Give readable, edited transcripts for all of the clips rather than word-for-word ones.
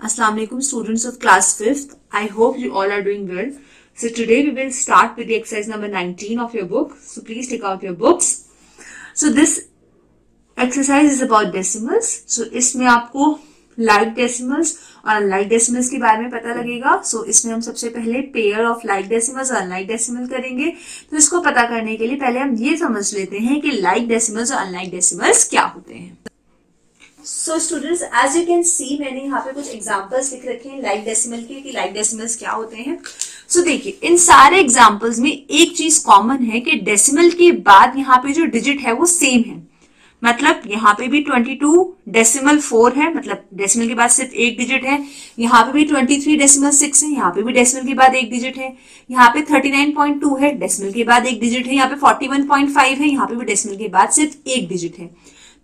Assalamu alaikum students of class 5th. I hope you all are doing well. So today we will start with the exercise number 19 of your book. So please take out your books. So this exercise is about decimals. So इसमें आपको like decimals और unlike decimals के बारे में पता लगेगा. So इसमें हम सबसे पहले pair of like decimals और unlike decimal करेंगे. तो इसको पता करने के लिए पहले हम ये समझ लेते हैं कि like decimals और unlike decimals क्या होते हैं. So students, as you can see, मैंने यहाँ पे कुछ एग्जाम्पल्स लिख रखे हैं लाइक डेसिमल के कि लाइक डेसिमल्स क्या होते हैं. So देखिए, इन सारे एग्जाम्पल्स में एक चीज कॉमन है कि डेसिमल के बाद यहाँ पे जो डिजिट है वो सेम है. मतलब यहाँ पे भी 22 डेसिमल 4 है, मतलब डेसिमल के बाद सिर्फ एक डिजिट है. यहाँ पे भी 23 डेसिमल 6 है, यहाँ पे भी डेसिमल के बाद एक डिजिट है. यहाँ पे 39.2 है, डेसिमल के बाद एक डिजिट है. यहाँ पे 41.5 है, यहाँ पे भी डेसिमल के बाद सिर्फ एक डिजिट है.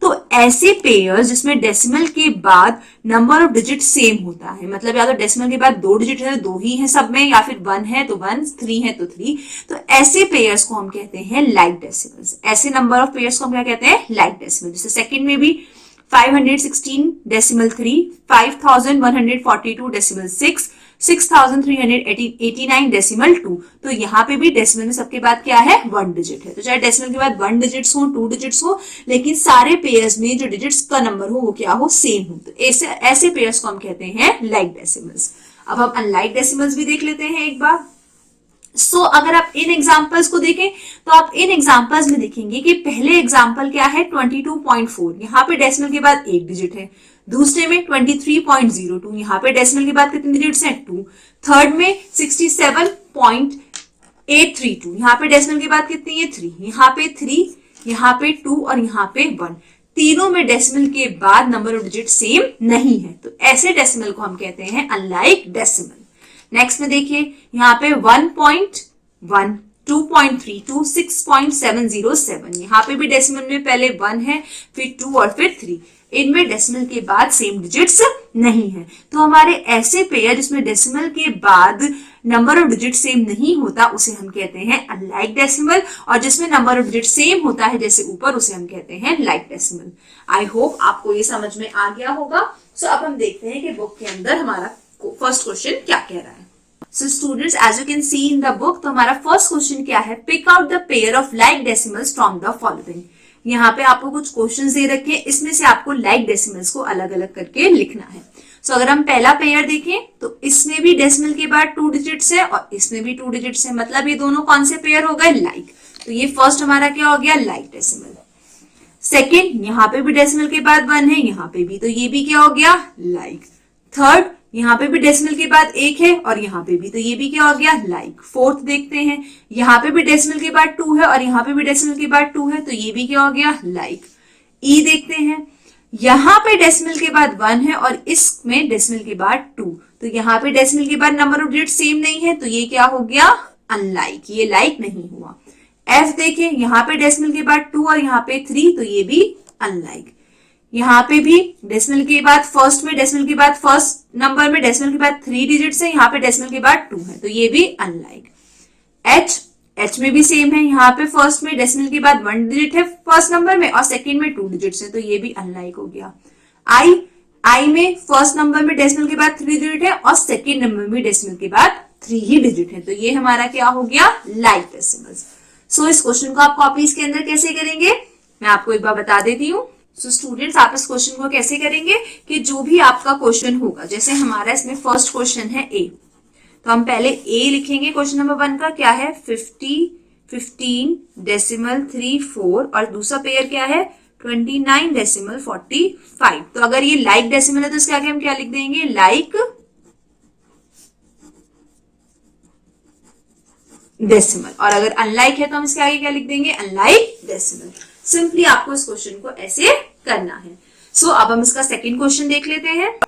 तो ऐसे पेयर्स जिसमें डेसिमल के बाद नंबर ऑफ डिजिट सेम होता है, मतलब या तो डेसिमल के बाद 2 डिजिट है तो 2 ही है सब में, या फिर 1 है तो 1, 3 है तो 3. तो ऐसे पेयर्स को हम कहते हैं लाइक डेसिमल्स. ऐसे नंबर ऑफ पेयर्स को हम क्या कहते हैं? Like decimal. जैसे सेकंड में भी 516 डेसिमल 3, 5142 डेसिमल 6, 6389 डेसिमल 2. तो यहाँ पे भी डेसिमल में सबके बाद क्या है? 1 डिजिट है. तो चाहे डेसिमल के बाद 1 डिजिट्स हो, 2 डिजिट्स हो, लेकिन सारे पेयर्स में जो डिजिट्स का नंबर हो वो क्या हो? सेम हो. तो ऐसे पेयर्स को हम कहते हैं लाइक डेसिमल्स. अब हम अनलाइक डेसिमल्स भी देख लेते हैं एक बार. अगर आप इन एग्जांपल्स को देखें तो आप इन एग्जांपल्स में देखेंगे कि पहले एग्जांपल क्या है? 22.4. यहाँ पे डेसिमल के बाद एक डिजिट है. दूसरे में 23.02, यहाँ पे डेसिमल के बाद कितने डिजिट्स हैं? 2. थर्ड में 67.832, यहाँ पे डेसिमल के बाद कितनी है? 3. यहाँ पे 3, यहाँ पे 2 और यहाँ पे 1. तीनों में डेसिमल के बाद नंबर ऑफ डिजिट सेम नहीं है. तो ऐसे डेसिमल को हम कहते हैं अनलाइक डेसिमल. नेक्स्ट में देखिए, यहाँ पे 1.1, 2.32, 6.707. यहाँ पे भी डेसिमल में पहले 1 है, फिर 2 और फिर 3. इनमें डेसिमल के बाद सेम डिजिट्स नहीं है. तो हमारे ऐसे पेयर जिसमें डेसिमल के बाद नंबर ऑफ डिजिट सेम नहीं होता उसे हम कहते हैं अनलाइक डेसिमल, और जिसमें नंबर ऑफ डिजिट सेम होता है जैसे ऊपर, उसे हम कहते हैं लाइक डेसिमल. आई होप आपको ये समझ में आ गया होगा. अब हम देखते हैं कि बुक के अंदर हमारा फर्स्ट क्वेश्चन क्या कह रहा है. So students, as you can see in the book, तो हमारा फर्स्ट क्वेश्चन क्या है? Pick out the pair of like decimals from the following. यहाँ पे आपको कुछ क्वेश्चंस दे रखे हैं, इसमें से आपको लाइक डेसिमल्स को अलग अलग करके लिखना है. अगर हम पहला पेयर देखें तो इसमें भी डेसिमल के बाद 2 डिजिट्स है और इसमें भी 2 डिजिट्स है, मतलब ये दोनों कौन से पेयर हो गए? लाइक. तो ये फर्स्ट हमारा क्या हो गया? Like decimal. सेकेंड, यहाँ पे भी डेसिमल के बाद 1 है, यहाँ पे भी, तो ये भी क्या हो गया? लाइक. थर्ड, यहाँ पे भी डेसिमल के बाद 1 है और यहाँ पे भी, तो ये भी क्या हो गया? लाइक. फोर्थ देखते हैं, यहाँ पे भी डेसिमल के बाद 2 है और यहाँ पे भी डेसिमल के बाद 2 है, तो ये भी क्या हो गया? लाइक. ई देखते हैं, यहाँ पे डेसिमल के बाद 1 है और इसमें डेसिमल के बाद 2, तो यहाँ पे डेसिमल के बाद नंबर ऑफ डिजिट सेम नहीं है, तो ये क्या हो गया? अनलाइक. ये लाइक नहीं हुआ. एफ देखें, यहाँ पे डेसिमल के बाद 2 और यहाँ पे 3, तो ये भी अनलाइक. यहाँ पे भी डेसिमल के बाद फर्स्ट में, डेसिमल के बाद फर्स्ट नंबर में डेसिमल के बाद 3 डिजिट्स है, यहाँ पे डेसिमल के बाद 2 है, तो ये भी अनलाइक. एच में भी सेम है, यहाँ पे फर्स्ट में डेसिमल के बाद 1 डिजिट है फर्स्ट नंबर में और सेकंड में 2 डिजिट्स है, तो ये भी अनलाइक हो गया. आई में फर्स्ट नंबर में डेसिमल के बाद 3 डिजिट है और सेकंड नंबर में डेसिमल के बाद 3 ही डिजिट है, तो ये हमारा क्या हो गया? Like decimals. इस क्वेश्चन को आप कॉपीज के अंदर कैसे करेंगे मैं आपको एक बार बता देती हूँ. स्टूडेंट्स, आप इस क्वेश्चन को कैसे करेंगे कि जो भी आपका क्वेश्चन होगा, जैसे हमारा इसमें फर्स्ट क्वेश्चन है ए, तो हम पहले ए लिखेंगे. क्वेश्चन नंबर 1 का क्या है? 15 डेसिमल 34 और दूसरा पेयर क्या है? 29 डेसिमल 45. तो अगर ये लाइक डेसिमल है तो इसके आगे हम क्या लिख देंगे? Like decimal. और अगर अनलाइक है तो हम इसके आगे क्या लिख देंगे? Unlike decimal. सिंपली आपको इस क्वेश्चन को ऐसे करना है. अब हम इसका सेकंड क्वेश्चन देख लेते हैं.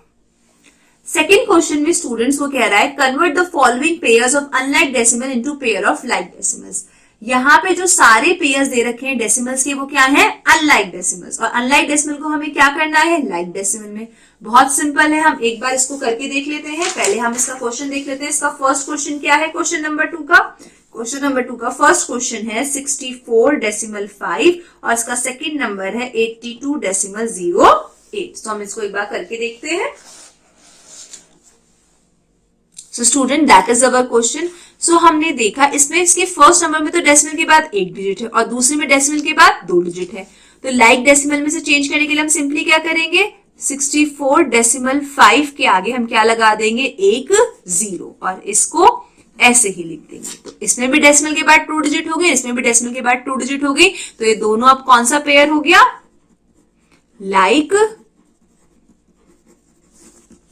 सेकंड क्वेश्चन में स्टूडेंट्स को कह रहा है convert the following pairs of unlike decimal into pair of like decimals. यहाँ पे जो सारे पेयर्स दे रखे हैं डेसिमल्स के, वो क्या है? Unlike decimals. और अनलाइक डेसिमल को हमें क्या करना है? लाइक डेसिमल में. बहुत सिंपल है, हम एक बार इसको करके देख लेते हैं. पहले हम इसका क्वेश्चन देख लेते हैं. इसका फर्स्ट क्वेश्चन क्या है? क्वेश्चन नंबर 2 का. क्वेश्चन नंबर 2 का फर्स्ट क्वेश्चन है 64.5 और इसका सेकंड नंबर है 82.08. तो हम इसको एक बार करके देखते हैं. So student that is our question. So हमने देखा इसमें इसके फर्स्ट नंबर में तो डेसिमल के बाद एक डिजिट है और दूसरे में डेसिमल के बाद दो डिजिट है, तो लाइक डेसिमल में से चेंज करने के लिए हम सिंपली क्या करेंगे, 64.5 के आगे हम क्या लगा देंगे, एक जीरो, और इसको ऐसे ही लिख देंगे। तो इसमें भी डेसिमल के बाद टू डिजिट हो गए, इसमें भी डेसिमल के बाद टू डिजिट हो गई, तो ये दोनों अब कौन सा पेयर हो गया, लाइक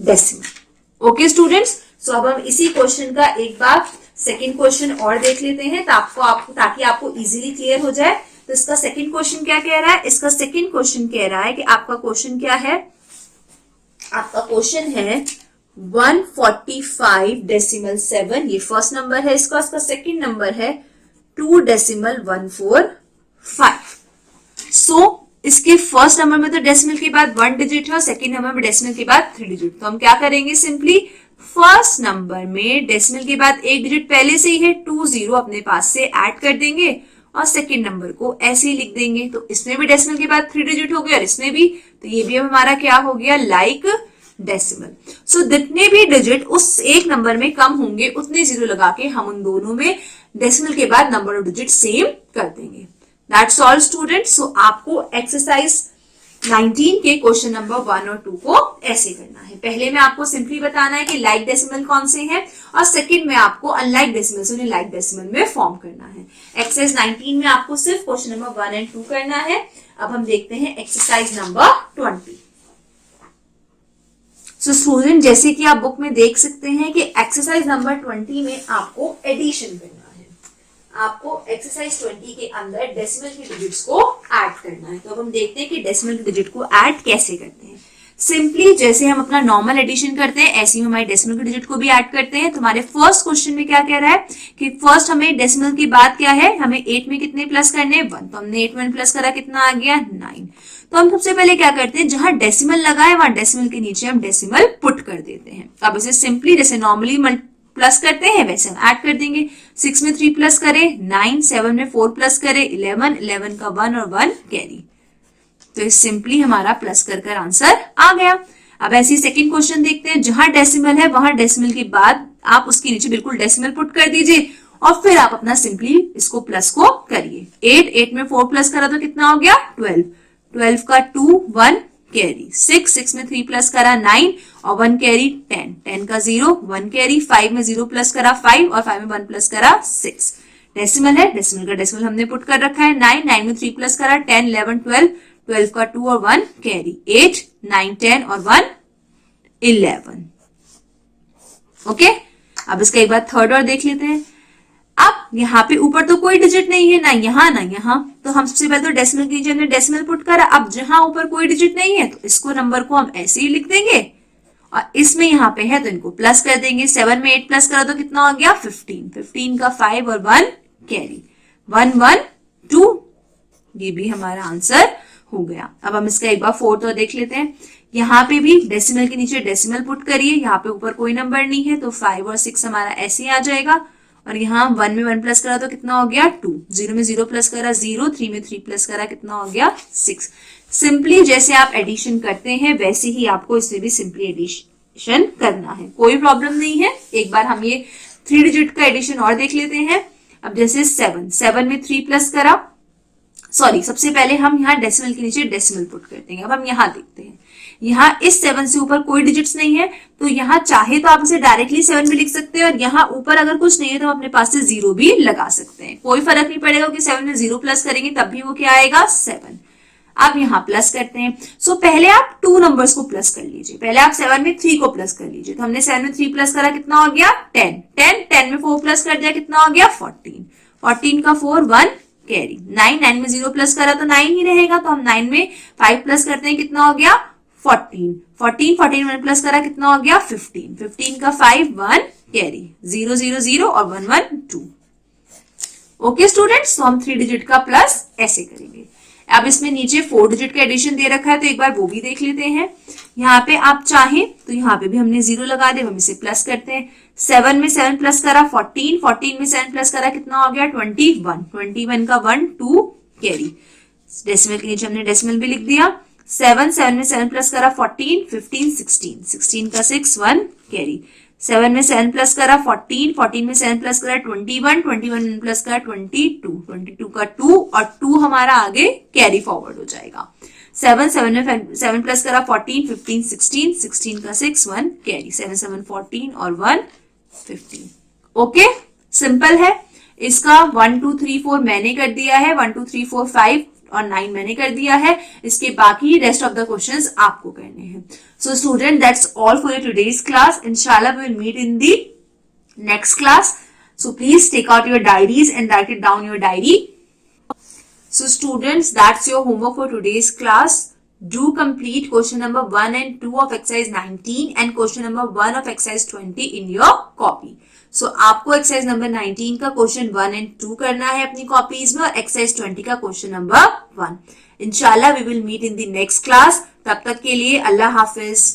डेसिमल। ओके स्टूडेंट्स, सो अब हम इसी क्वेश्चन का एक बार सेकंड क्वेश्चन और देख लेते हैं ताकि आपको इजीली क्लियर हो जाए। तो इसका सेकंड क्वेश्चन क्या कह रहा है, इसका सेकंड क्वेश्चन कह रहा है कि आपका क्वेश्चन क्या है, आपका क्वेश्चन है 145.7, ये फर्स्ट नंबर है इसका सेकंड नंबर है 2.145। सो इसके फर्स्ट नंबर में तो डेसिमल के बाद वन डिजिट है और सेकंड नंबर में डेसिमल के बाद थ्री डिजिट, तो हम क्या करेंगे, सिंपली फर्स्ट नंबर में डेसिमल के बाद एक डिजिट पहले से ही है, 20 अपने पास से ऐड कर देंगे और सेकंड नंबर को ऐसे ही लिख देंगे। तो इसमें भी डेसिमल के बाद थ्री डिजिट हो गया और इसमें भी, तो ये भी हमारा क्या हो गया, लाइक डेसिमल। सो जितने भी डिजिट उस एक नंबर में कम होंगे उतने जीरो लगा के हम उन दोनों में डेसिमल के बाद नंबर ऑफ डिजिट सेम कर देंगे। That's all student. सो आपको एक्सरसाइज 19 के क्वेश्चन नंबर 1 और 2 को ऐसे करना है। पहले में आपको सिंपली बताना है कि लाइक डेसिमल कौन से हैं और सेकंड में आपको अनलाइक डेसिमल से उन्हें लाइक डेसिमल में फॉर्म करना है। एक्सरसाइज 19 में आपको सिर्फ क्वेश्चन नंबर 1 एंड 2 करना है। अब हम देखते हैं एक्सरसाइज नंबर 20। सो स्टूडेंट, जैसे कि आप बुक में देख सकते हैं कि एक्सरसाइज नंबर 20 में आपको एडिशन करना है, आपको एक्सरसाइज 20 के अंदर डेसिमल की डिजिट्स को ऐड करना है। तो अब हम देखते हैं कि डेसिमल की डिजिट को ऐड कैसे करते हैं। सिंपली जैसे हम अपना नॉर्मल एडिशन करते हैं ऐसे ही हमारे डेसिमल की डिजिट को भी ऐड करते हैं। तो हमारे फर्स्ट क्वेश्चन में क्या कह रहा है कि फर्स्ट हमें डेसिमल की बात क्या है, हमें 8 में कितने प्लस करने, 1, तो हमने 8 में प्लस करा, कितना आ गया, 9। तो हम सबसे पहले क्या करते हैं, जहां डेसिमल लगा है वहां डेसिमल के नीचे हम डेसिमल पुट कर देते हैं। अब इसे सिंपली जैसे नॉर्मली प्लस करते हैं वैसे हम ऐड कर देंगे। 6 में 3 प्लस करें 9, 7 में 4 प्लस करें 11, 11 का 1 और 1 कैरी। तो इस सिंपली हमारा प्लस कर आंसर आ गया। अब ऐसी सेकंड क्वेश्चन देखते हैं, जहां डेसिमल है वहां डेसिमल के बाद आप उसके नीचे बिल्कुल डेसिमल पुट कर दीजिए और फिर आप अपना सिंपली इसको प्लस को करिए। 8 में 4 प्लस करा तो कितना हो गया, 12, 12 का 2, 1 कैरी। 6 में 3 प्लस करा 9 और 1 कैरी 10, 10 का 0, 1 कैरी। 5 में 0 प्लस करा 5 और 5 में 1 प्लस करा 6। डेसिमल है, डेसिमल का डेसिमल हमने पुट कर रखा है 9, 9 में 3 प्लस करा 10, 11, 12, 12 का 2 और 1 कैरी। 8, 9, 10 और 1 11। ओके, अब इसका एक बार थर्ड और देख लेते हैं। अब यहाँ पे ऊपर तो कोई डिजिट नहीं है, ना यहाँ ना यहाँ, तो हम सबसे पहले तो डेसिमल के नीचे हमने डेसिमल पुट करा। अब जहां ऊपर कोई डिजिट नहीं है तो इसको नंबर को हम ऐसे ही लिख देंगे और इसमें यहाँ पे है तो इनको प्लस कर देंगे। 7 में 8 प्लस करा तो कितना हो गया, 15, 15 का 5 और 1 कैरी। 1, 1, 2, ये भी हमारा आंसर हो गया। अब हम इसका एक बार फोर्थ और देख लेते हैं। यहाँ पे भी डेसिमल के नीचे डेसिमल पुट करिए, यहाँ पे ऊपर कोई नंबर नहीं है तो 5 और 6 हमारा ऐसे ही आ जाएगा। और यहाँ 1 में 1 प्लस करा तो कितना हो गया, 2, 0 में 0 प्लस करा 0, 3 में 3 प्लस करा कितना हो गया, 6। सिंपली जैसे आप एडिशन करते हैं वैसे ही आपको इसमें भी सिंपली एडिशन करना है, कोई प्रॉब्लम नहीं है। एक बार हम ये 3 डिजिट का एडिशन और देख लेते हैं। अब जैसे 7 में 3 प्लस करा, सॉरी सबसे पहले हम यहाँ डेसिमल के नीचे डेसिमल पुट करते हैं। अब हम यहाँ देखते हैं, यहाँ इस 7 से ऊपर कोई डिजिट्स नहीं है तो यहाँ चाहे तो आप इसे डायरेक्टली 7 में लिख सकते हैं और यहाँ ऊपर अगर कुछ नहीं है तो हम अपने पास से 0 भी लगा सकते हैं, कोई फर्क नहीं पड़ेगा कि 7 में 0 प्लस करेंगे तब भी वो क्या आएगा, 7। अब यहाँ प्लस करते हैं। सो पहले आप 2 नंबर्स को प्लस कर लीजिए, पहले आप 7 में 3 को प्लस कर लीजिए। तो हमने 7 में 3 प्लस करा कितना हो गया, 10, 10 में 4 प्लस कर दिया कितना हो गया, 14, 14 का 4, 1 कैरी। 9 में 0 प्लस करा तो 9 ही रहेगा तो हम 9 में 5 प्लस करते हैं कितना हो गया, 14, 14 में प्लस करा कितना हो गया, 15, 15 का 5, 1 कैरी। 0, 0, 0 और 1, 1, 2। ओके स्टूडेंट्स, तो हम 3 डिजिट का प्लस ऐसे करेंगे। अब इसमें नीचे 4 डिजिट का एडिशन दे रखा है तो एक बार वो भी देख लेते हैं। यहाँ पे आप चाहें तो यहाँ पे भी हमने 0 लगा दिया, हम इसे प्लस करते हैं। 7 में 7 प्लस करा 14, 14 में 7 प्लस करा कितना हो गया, 21, 21 का 1, 2 कैरी। डेसिमल के नीचे हमने डेसिमल भी लिख दिया। 7 में 7 प्लस करा 14, 15, 16, 16 का 6, 1 कैरी। 7 में 7 प्लस करा 14, 14 में 7 प्लस करा 21, 21 में प्लस करा 22, 22 का 2 और 2 हमारा आगे कैरी फॉरवर्ड हो जाएगा। 7 में 7 प्लस करा 14, 15, 16, 16 का 6, 1 कैरी, 7 7 14 और 1 15। ओके, सिंपल है। इसका 1 2 3 4 मैंने कर दिया है, 1 2 3 4 5 और 9 मैंने कर दिया है। इसके बाकी रेस्ट ऑफ द क्वेश्चंस आपको करने हैं। So student, that's all for your today's class. इंशाल्लाह we will meet in the next class. So please take out your diaries and write it down your diary. So students, that's your homework for today's class. Do complete question number 1 and 2 of exercise 19 and question number 1 of exercise 20 in your copy. So आपको exercise number 19 का question 1 and 2 करना है अपनी copies में और exercise 20 का question number 1. Inshallah we will meet in the next class. तब तक के लिए अल्लाह हाफिज.